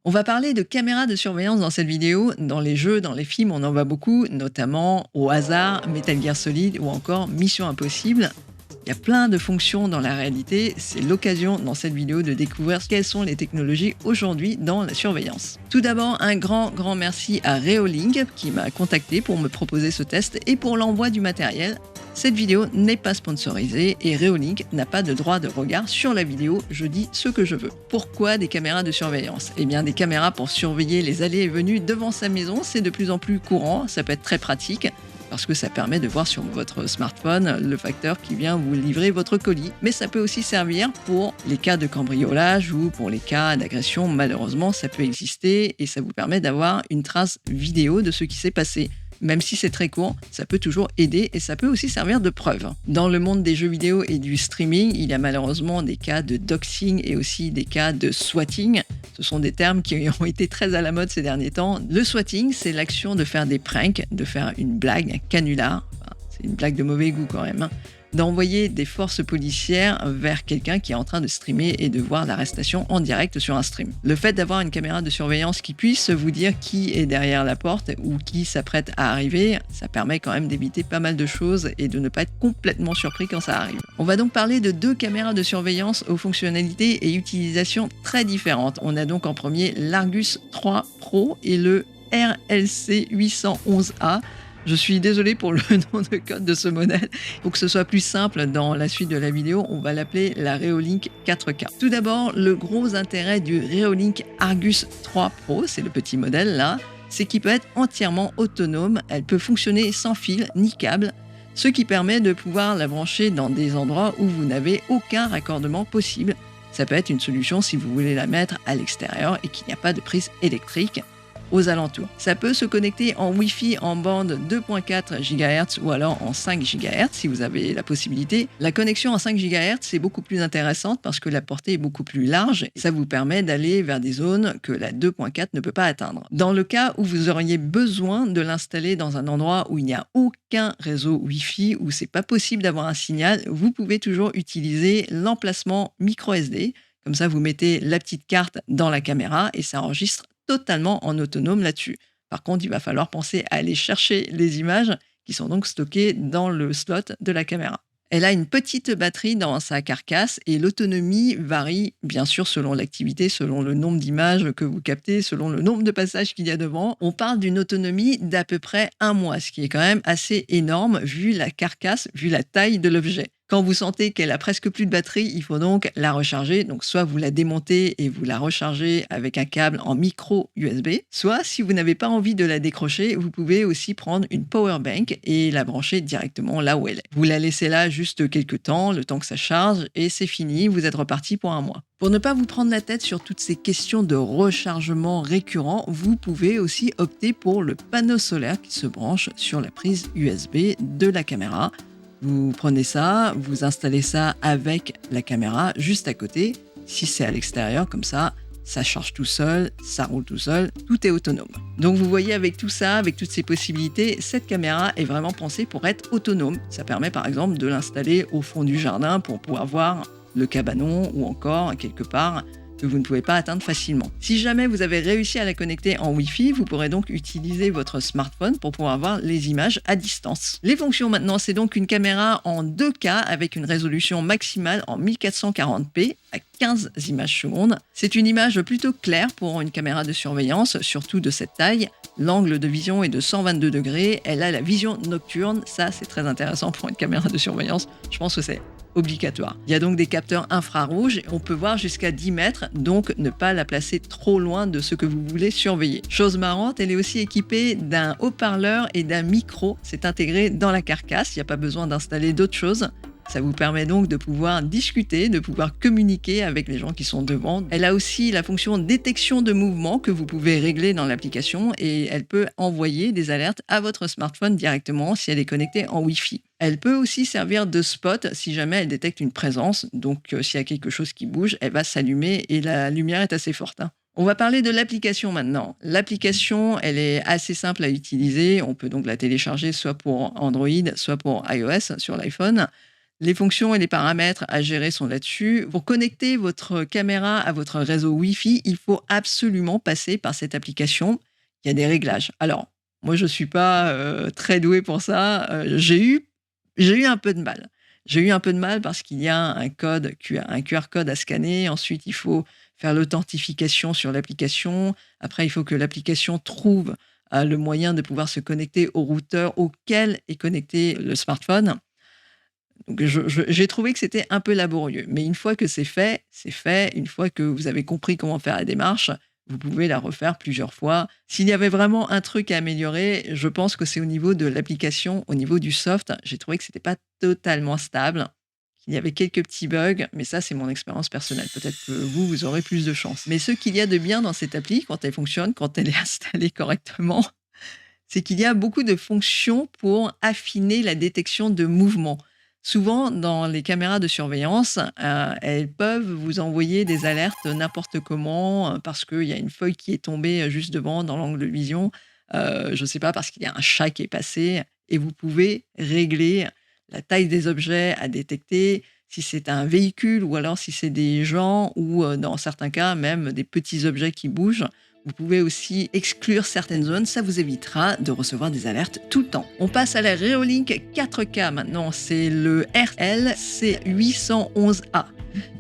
On va parler de caméras de surveillance dans cette vidéo. Dans les jeux, dans les films, on en voit beaucoup, notamment au hasard, Metal Gear Solid ou encore Mission Impossible. Il y a plein de fonctions dans la réalité. C'est l'occasion dans cette vidéo de découvrir quelles sont les technologies aujourd'hui dans la surveillance. Tout d'abord, un grand merci à Reolink qui m'a contacté pour me proposer ce test et pour l'envoi du matériel. Cette vidéo n'est pas sponsorisée et Reolink n'a pas de droit de regard sur la vidéo, je dis ce que je veux. Pourquoi des caméras de surveillance? Eh bien des caméras pour surveiller les allées et venues devant sa maison, c'est de plus en plus courant, ça peut être très pratique parce que ça permet de voir sur votre smartphone le facteur qui vient vous livrer votre colis. Mais ça peut aussi servir pour les cas de cambriolage ou pour les cas d'agression. Malheureusement, ça peut exister et ça vous permet d'avoir une trace vidéo de ce qui s'est passé. Même si c'est très court, ça peut toujours aider et ça peut aussi servir de preuve. Dans le monde des jeux vidéo et du streaming, il y a malheureusement des cas de doxing et aussi des cas de swatting. Ce sont des termes qui ont été très à la mode ces derniers temps. Le swatting, c'est l'action de faire des pranks, de faire une blague, un canular. Enfin, c'est une blague de mauvais goût quand même. D'envoyer des forces policières vers quelqu'un qui est en train de streamer et de voir l'arrestation en direct sur un stream. Le fait d'avoir une caméra de surveillance qui puisse vous dire qui est derrière la porte ou qui s'apprête à arriver, ça permet quand même d'éviter pas mal de choses et de ne pas être complètement surpris quand ça arrive. On va donc parler de deux caméras de surveillance aux fonctionnalités et utilisations très différentes. On a donc en premier l'Argus 3 Pro et le RLC 811A. Je suis désolé pour le nom de code de ce modèle. Pour que ce soit plus simple dans la suite de la vidéo, on va l'appeler la Reolink 4K. Tout d'abord, le gros intérêt du Reolink Argus 3 Pro, c'est le petit modèle là, c'est qu'il peut être entièrement autonome. Elle peut fonctionner sans fil ni câble, ce qui permet de pouvoir la brancher dans des endroits où vous n'avez aucun raccordement possible. Ça peut être une solution si vous voulez la mettre à l'extérieur et qu'il n'y a pas de prise électrique aux alentours. Ça peut se connecter en Wi-Fi en bande 2.4 GHz ou alors en 5 GHz si vous avez la possibilité. La connexion en 5 GHz c'est beaucoup plus intéressante parce que la portée est beaucoup plus large et ça vous permet d'aller vers des zones que la 2.4 ne peut pas atteindre. Dans le cas où vous auriez besoin de l'installer dans un endroit où il n'y a aucun réseau Wi-Fi, où c'est pas possible d'avoir un signal, vous pouvez toujours utiliser l'emplacement micro SD. Comme ça, vous mettez la petite carte dans la caméra et ça enregistre totalement en autonome là-dessus. Par contre, il va falloir penser à aller chercher les images qui sont donc stockées dans le slot de la caméra. Elle a une petite batterie dans sa carcasse et l'autonomie varie bien sûr selon l'activité, selon le nombre d'images que vous captez, selon le nombre de passages qu'il y a devant. On parle d'une autonomie d'à peu près 1 mois, ce qui est quand même assez énorme vu la carcasse, vu la taille de l'objet. Quand vous sentez qu'elle a presque plus de batterie, il faut donc la recharger. Donc soit vous la démontez et vous la rechargez avec un câble en micro USB, soit si vous n'avez pas envie de la décrocher, vous pouvez aussi prendre une power bank et la brancher directement là où elle est. Vous la laissez là juste quelques temps, le temps que ça charge et c'est fini, vous êtes reparti pour 1 mois. Pour ne pas vous prendre la tête sur toutes ces questions de rechargement récurrent, vous pouvez aussi opter pour le panneau solaire qui se branche sur la prise USB de la caméra. Vous prenez ça, vous installez ça avec la caméra juste à côté. Si c'est à l'extérieur, comme ça charge tout seul, ça roule tout seul, tout est autonome. Donc vous voyez avec tout ça, avec toutes ces possibilités, cette caméra est vraiment pensée pour être autonome. Ça permet par exemple de l'installer au fond du jardin pour pouvoir voir le cabanon ou encore quelque part que vous ne pouvez pas atteindre facilement. Si jamais vous avez réussi à la connecter en Wi-Fi, vous pourrez donc utiliser votre smartphone pour pouvoir voir les images à distance. Les fonctions maintenant, c'est donc une caméra en 2K avec une résolution maximale en 1440p à 15 images secondes. C'est une image plutôt claire pour une caméra de surveillance, surtout de cette taille. L'angle de vision est de 122 degrés. Elle a la vision nocturne. Ça, c'est très intéressant pour une caméra de surveillance. Je pense que c'est obligatoire. Il y a donc des capteurs infrarouges, on peut voir jusqu'à 10 mètres, donc ne pas la placer trop loin de ce que vous voulez surveiller. Chose marrante, elle est aussi équipée d'un haut-parleur et d'un micro, c'est intégré dans la carcasse, il n'y a pas besoin d'installer d'autres choses. Ça vous permet donc de pouvoir discuter, de pouvoir communiquer avec les gens qui sont devant. Elle a aussi la fonction détection de mouvement que vous pouvez régler dans l'application et elle peut envoyer des alertes à votre smartphone directement si elle est connectée en Wi-Fi. Elle peut aussi servir de spot si jamais elle détecte une présence. Donc s'il y a quelque chose qui bouge, elle va s'allumer et la lumière est assez forte. On va parler de l'application maintenant. L'application, elle est assez simple à utiliser. On peut donc la télécharger soit pour Android, soit pour iOS sur l'iPhone. Les fonctions et les paramètres à gérer sont là-dessus. Pour connecter votre caméra à votre réseau Wi-Fi, il faut absolument passer par cette application. Il y a des réglages. Alors, moi, je ne suis pas très douée pour ça. J'ai eu un peu de mal. J'ai eu un peu de mal parce qu'il y a un QR code à scanner. Ensuite, il faut faire l'authentification sur l'application. Après, il faut que l'application trouve le moyen de pouvoir se connecter au routeur auquel est connecté le smartphone. Donc j'ai trouvé que c'était un peu laborieux. Mais une fois que c'est fait, c'est fait. Une fois que vous avez compris comment faire la démarche, vous pouvez la refaire plusieurs fois. S'il y avait vraiment un truc à améliorer, je pense que c'est au niveau de l'application, au niveau du soft. J'ai trouvé que c'était pas totalement stable, qu'il y avait quelques petits bugs, mais ça, c'est mon expérience personnelle. Peut-être que vous aurez plus de chance. Mais ce qu'il y a de bien dans cette appli, quand elle fonctionne, quand elle est installée correctement, c'est qu'il y a beaucoup de fonctions pour affiner la détection de mouvements. Souvent, dans les caméras de surveillance, elles peuvent vous envoyer des alertes n'importe comment parce qu'il y a une feuille qui est tombée juste devant dans l'angle de vision. Je ne sais pas, parce qu'il y a un chat qui est passé et vous pouvez régler la taille des objets à détecter, si c'est un véhicule ou alors si c'est des gens ou dans certains cas même des petits objets qui bougent. Vous pouvez aussi exclure certaines zones, ça vous évitera de recevoir des alertes tout le temps. On passe à la Reolink 4K maintenant, c'est le RLC811A.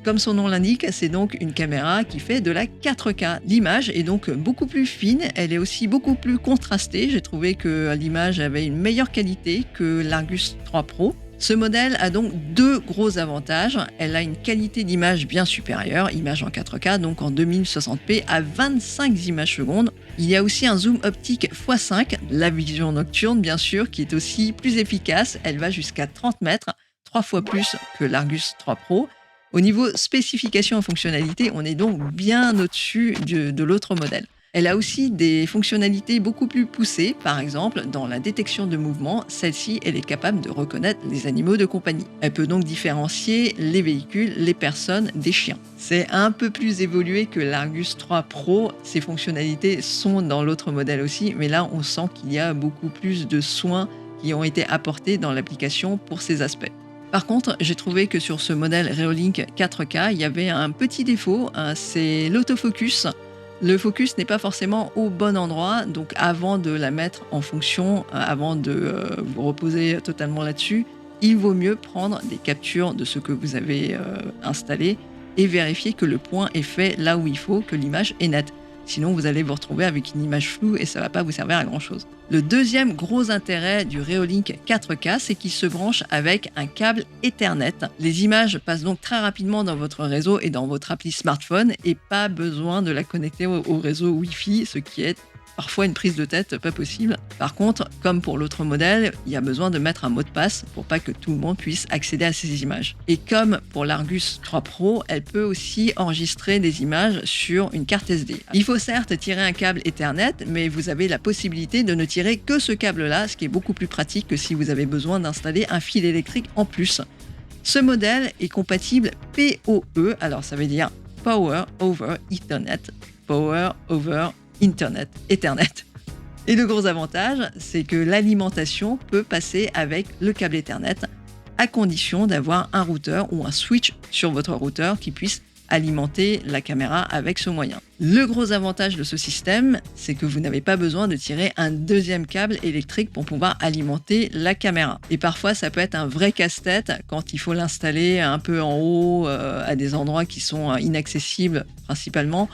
Comme son nom l'indique, c'est donc une caméra qui fait de la 4K. L'image est donc beaucoup plus fine, elle est aussi beaucoup plus contrastée. J'ai trouvé que l'image avait une meilleure qualité que l'Argus 3 Pro. Ce modèle a donc deux gros avantages. Elle a une qualité d'image bien supérieure, image en 4K, donc en 2060p à 25 images secondes. Il y a aussi un zoom optique x5, la vision nocturne bien sûr, qui est aussi plus efficace. Elle va jusqu'à 30 mètres, 3 fois plus que l'Argus 3 Pro. Au niveau spécification et fonctionnalité, on est donc bien au-dessus de l'autre modèle. Elle a aussi des fonctionnalités beaucoup plus poussées, par exemple dans la détection de mouvement, celle-ci elle est capable de reconnaître les animaux de compagnie. Elle peut donc différencier les véhicules, les personnes des chiens. C'est un peu plus évolué que l'Argus 3 Pro, ces fonctionnalités sont dans l'autre modèle aussi, mais là on sent qu'il y a beaucoup plus de soins qui ont été apportés dans l'application pour ces aspects. Par contre, j'ai trouvé que sur ce modèle Reolink 4K, il y avait un petit défaut, c'est l'autofocus. Le focus n'est pas forcément au bon endroit, donc avant de la mettre en fonction, avant de vous reposer totalement là-dessus, il vaut mieux prendre des captures de ce que vous avez installé et vérifier que le point est fait là où il faut, que l'image est nette. Sinon, vous allez vous retrouver avec une image floue et ça ne va pas vous servir à grand-chose. Le deuxième gros intérêt du Reolink 4K, c'est qu'il se branche avec un câble Ethernet. Les images passent donc très rapidement dans votre réseau et dans votre appli smartphone et pas besoin de la connecter au réseau Wi-Fi, ce qui est parfois une prise de tête pas possible. Par contre, comme pour l'autre modèle, il y a besoin de mettre un mot de passe pour pas que tout le monde puisse accéder à ces images. Et comme pour l'Argus 3 Pro, elle peut aussi enregistrer des images sur une carte SD. Il faut certes tirer un câble Ethernet, mais vous avez la possibilité de ne tirer que ce câble-là, ce qui est beaucoup plus pratique que si vous avez besoin d'installer un fil électrique en plus. Ce modèle est compatible PoE, alors ça veut dire Power over Ethernet, Power over Internet, Ethernet. Et le gros avantage, c'est que l'alimentation peut passer avec le câble Ethernet à condition d'avoir un routeur ou un switch sur votre routeur qui puisse alimenter la caméra avec ce moyen. Le gros avantage de ce système, c'est que vous n'avez pas besoin de tirer un deuxième câble électrique pour pouvoir alimenter la caméra. Et parfois, ça peut être un vrai casse-tête quand il faut l'installer un peu en haut, à des endroits qui sont inaccessibles principalement.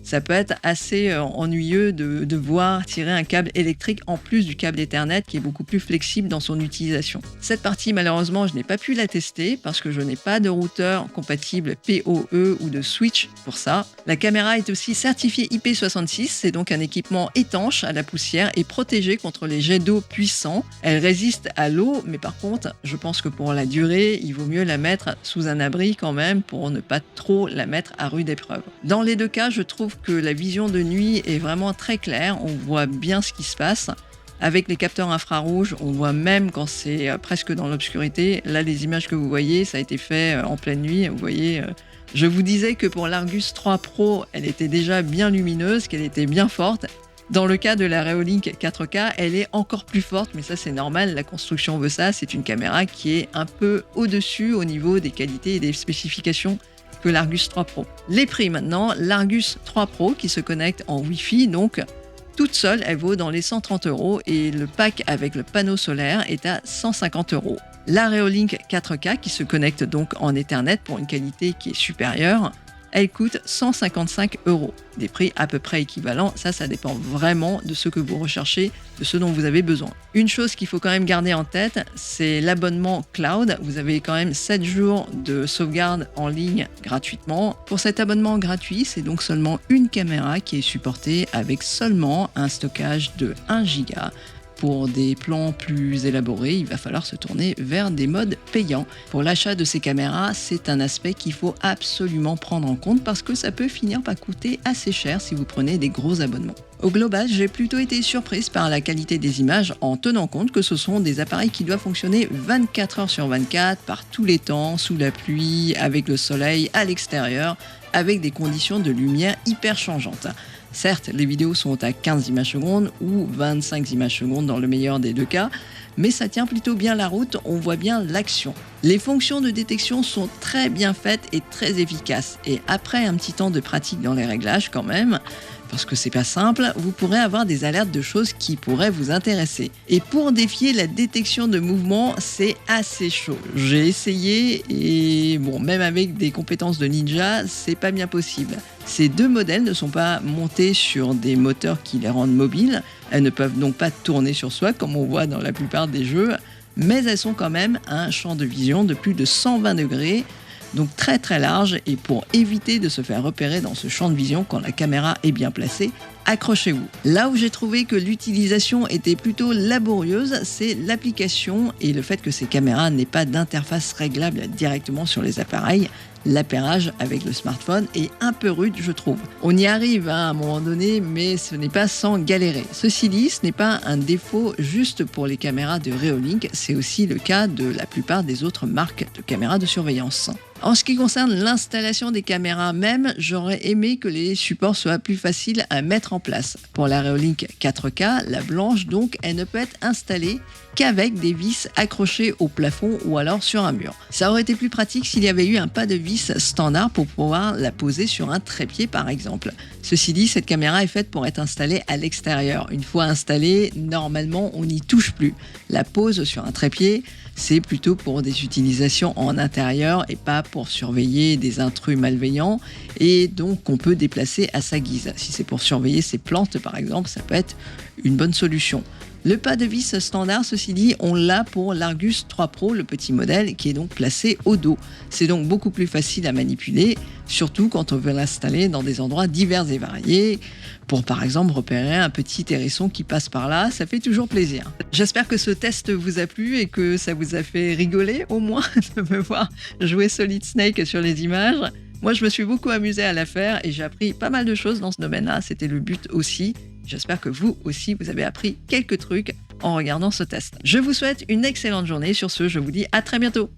Ça peut être assez ennuyeux de devoir tirer un câble électrique en plus du câble Ethernet qui est beaucoup plus flexible dans son utilisation. Cette partie, malheureusement, je n'ai pas pu la tester parce que je n'ai pas de routeur compatible PoE ou de switch pour ça. La caméra est aussi certifiée IP66, c'est donc un équipement étanche à la poussière et protégé contre les jets d'eau puissants. Elle résiste à l'eau, mais par contre, je pense que pour la durée, il vaut mieux la mettre sous un abri quand même pour ne pas trop la mettre à rude épreuve. Dans les deux cas, je trouve que la vision de nuit est vraiment très claire, on voit bien ce qui se passe. Avec les capteurs infrarouges, on voit même quand c'est presque dans l'obscurité. Là, les images que vous voyez, ça a été fait en pleine nuit. Vous voyez, je vous disais que pour l'Argus 3 Pro, elle était déjà bien lumineuse, qu'elle était bien forte. Dans le cas de la Reolink 4K, elle est encore plus forte, mais ça c'est normal, la construction veut ça. C'est une caméra qui est un peu au-dessus au niveau des qualités et des spécifications que l'Argus 3 Pro. Les prix maintenant, l'Argus 3 Pro qui se connecte en Wi-Fi, donc toute seule, elle vaut dans les 130 € et le pack avec le panneau solaire est à 150 €. La Reolink 4K qui se connecte donc en Ethernet pour une qualité qui est supérieure, elle coûte 155 €. Des prix à peu près équivalents, ça dépend vraiment de ce que vous recherchez, de ce dont vous avez besoin. Une chose qu'il faut quand même garder en tête, c'est l'abonnement cloud. Vous avez quand même 7 jours de sauvegarde en ligne gratuitement. Pour cet abonnement gratuit, c'est donc seulement une caméra qui est supportée avec seulement un stockage de 1 Go. Pour des plans plus élaborés, il va falloir se tourner vers des modes payants. Pour l'achat de ces caméras, c'est un aspect qu'il faut absolument prendre en compte parce que ça peut finir par coûter assez cher si vous prenez des gros abonnements. Au global, j'ai plutôt été surprise par la qualité des images en tenant compte que ce sont des appareils qui doivent fonctionner 24 heures sur 24, par tous les temps, sous la pluie, avec le soleil, à l'extérieur, avec des conditions de lumière hyper changeantes. Certes, les vidéos sont à 15 images secondes ou 25 images secondes dans le meilleur des deux cas, mais ça tient plutôt bien la route, on voit bien l'action. Les fonctions de détection sont très bien faites et très efficaces. Et après un petit temps de pratique dans les réglages quand même, parce que c'est pas simple, vous pourrez avoir des alertes de choses qui pourraient vous intéresser. Et pour défier la détection de mouvement, c'est assez chaud. J'ai essayé et bon, même avec des compétences de ninja, c'est pas bien possible. Ces deux modèles ne sont pas montés sur des moteurs qui les rendent mobiles. Elles ne peuvent donc pas tourner sur soi comme on voit dans la plupart des jeux, mais elles sont quand même à un champ de vision de plus de 120 degrés, donc très très large, et pour éviter de se faire repérer dans ce champ de vision quand la caméra est bien placée, accrochez-vous. Là où j'ai trouvé que l'utilisation était plutôt laborieuse, c'est l'application et le fait que ces caméras n'aient pas d'interface réglable directement sur les appareils. L'appairage avec le smartphone est un peu rude, je trouve. On y arrive à un moment donné, mais ce n'est pas sans galérer. Ceci dit, ce n'est pas un défaut juste pour les caméras de Reolink, c'est aussi le cas de la plupart des autres marques de caméras de surveillance. En ce qui concerne l'installation des caméras même, j'aurais aimé que les supports soient plus faciles à mettre en place. Pour la Reolink 4K, la blanche donc, elle ne peut être installée qu'avec des vis accrochées au plafond ou alors sur un mur. Ça aurait été plus pratique s'il y avait eu un pas de vis standard pour pouvoir la poser sur un trépied par exemple. Ceci dit, cette caméra est faite pour être installée à l'extérieur. Une fois installée, normalement on n'y touche plus. La pose sur un trépied, c'est plutôt pour des utilisations en intérieur et pas pour surveiller des intrus malveillants et donc qu'on peut déplacer à sa guise. Si c'est pour surveiller ses plantes par exemple, ça peut être une bonne solution. Le pas de vis standard, ceci dit, on l'a pour l'Argus 3 Pro, le petit modèle qui est donc placé au dos. C'est donc beaucoup plus facile à manipuler, surtout quand on veut l'installer dans des endroits divers et variés. Pour par exemple repérer un petit hérisson qui passe par là, ça fait toujours plaisir. J'espère que ce test vous a plu et que ça vous a fait rigoler au moins de me voir jouer Solid Snake sur les images. Moi, je me suis beaucoup amusé à la faire et j'ai appris pas mal de choses dans ce domaine-là. C'était le but aussi. J'espère que vous aussi, vous avez appris quelques trucs en regardant ce test. Je vous souhaite une excellente journée. Sur ce, je vous dis à très bientôt.